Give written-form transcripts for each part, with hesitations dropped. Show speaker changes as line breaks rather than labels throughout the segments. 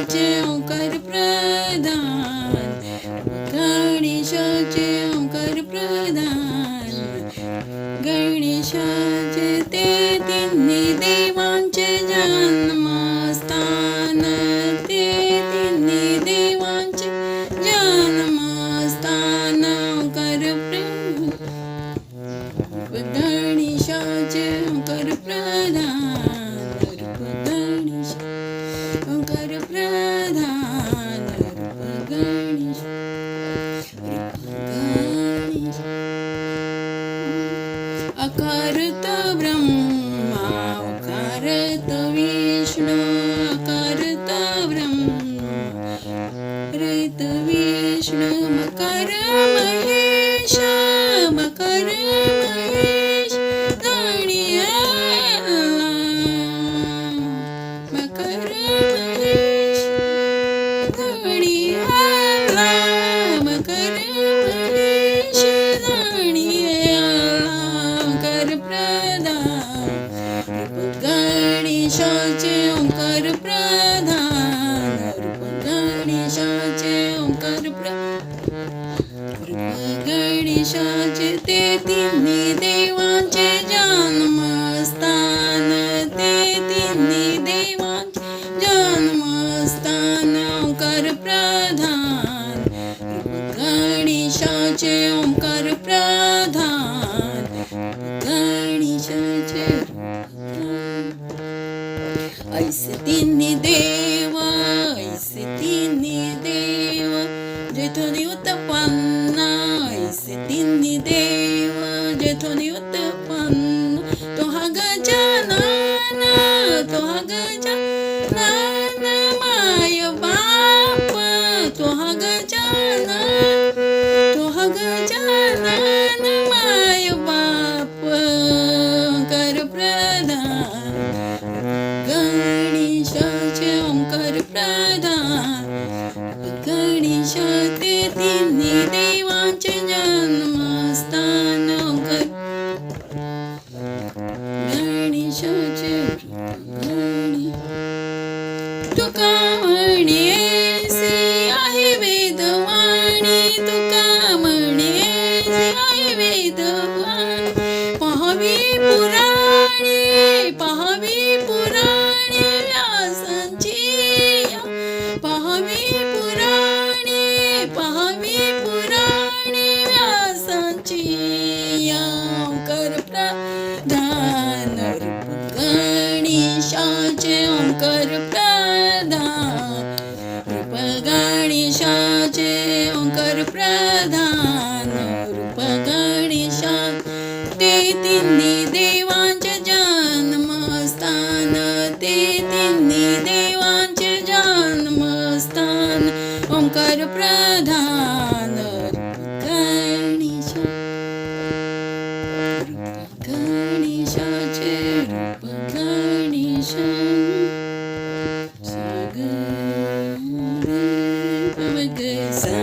गणेशाचे ओंकार प्रधान, गणेशाचे ओंकार प्रधान, गणेशाचे ते तिन्ही देवांचे जन्मस्थान, ते तिन्ही देवांचे जन्मस्थान. ओंकार गणेशाचे ओंकार प्रधान, गणेश ओंकार प्रधान, गणेश गणेश. अकारत ब्रह्मा अकारत विष्णू, अकारत ब्रह्मा अकारत विष्णू, मकर महेश मकर महेश गणियाला, मकर महेश गणियाला, मकर महेश गणियाला. ओंकार प्रधान, गणेशाचे ओंकार प्रधान, गणेशाचे ओंकार गणेशाचे ते तिन्ही देवांचे जन्मस्थान, ते तिन्ही देवांचे जन्मस्थान. ओंकार प्रधान, गणेशाचे ओंकार प्रधान, गणेशाचे. ऐसे तिन्ही देव, ऐसे तिन्ही देव जेथून उत्पन्न, ऐसे तिन्ही देव जेथून उत्पन्न. तो हा गजानन, तो हा गजानन माय बाप, तो हा गजानन, तो हा गजानन माय बाप. ओंकार प्रधान, गणेशाचे ओंकार प्रधान, गणेशा ते तिन्ही देवांचे जन्मस्थान. ओंकार गणेशाचे तुका म्हणेसी आहे वेदवाणी, तुका म्हणेसी आहे वेदवाणी. पहावी पुराणे, पहावी पुराणे व्यासांची, पहावी पुराणे, पहावी पुराणे व्यासांची. ओंकार प्रधान, गणेशाचे ओंकार प्रधान, रूप गणेशाचे ओंकार प्रधान, रूप गणेशा ते तिन्ही देवांचे जन्मस्थान, ते तिन्ही देवांचे जन्मस्थान. ओंकार प्रधान, गणेश गणेशाचे रूप गणेश. सग रे ग सा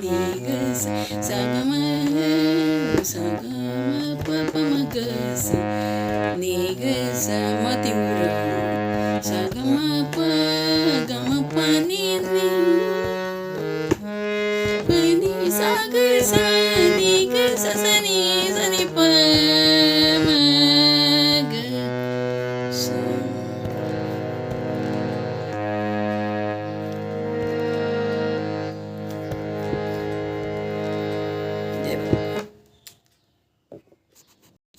नी ग सा ग म प प म ग सा नी ग सा म तीव्र सा ग म प ग म प नी नी प नी सा ग सा नी ग सा सा नी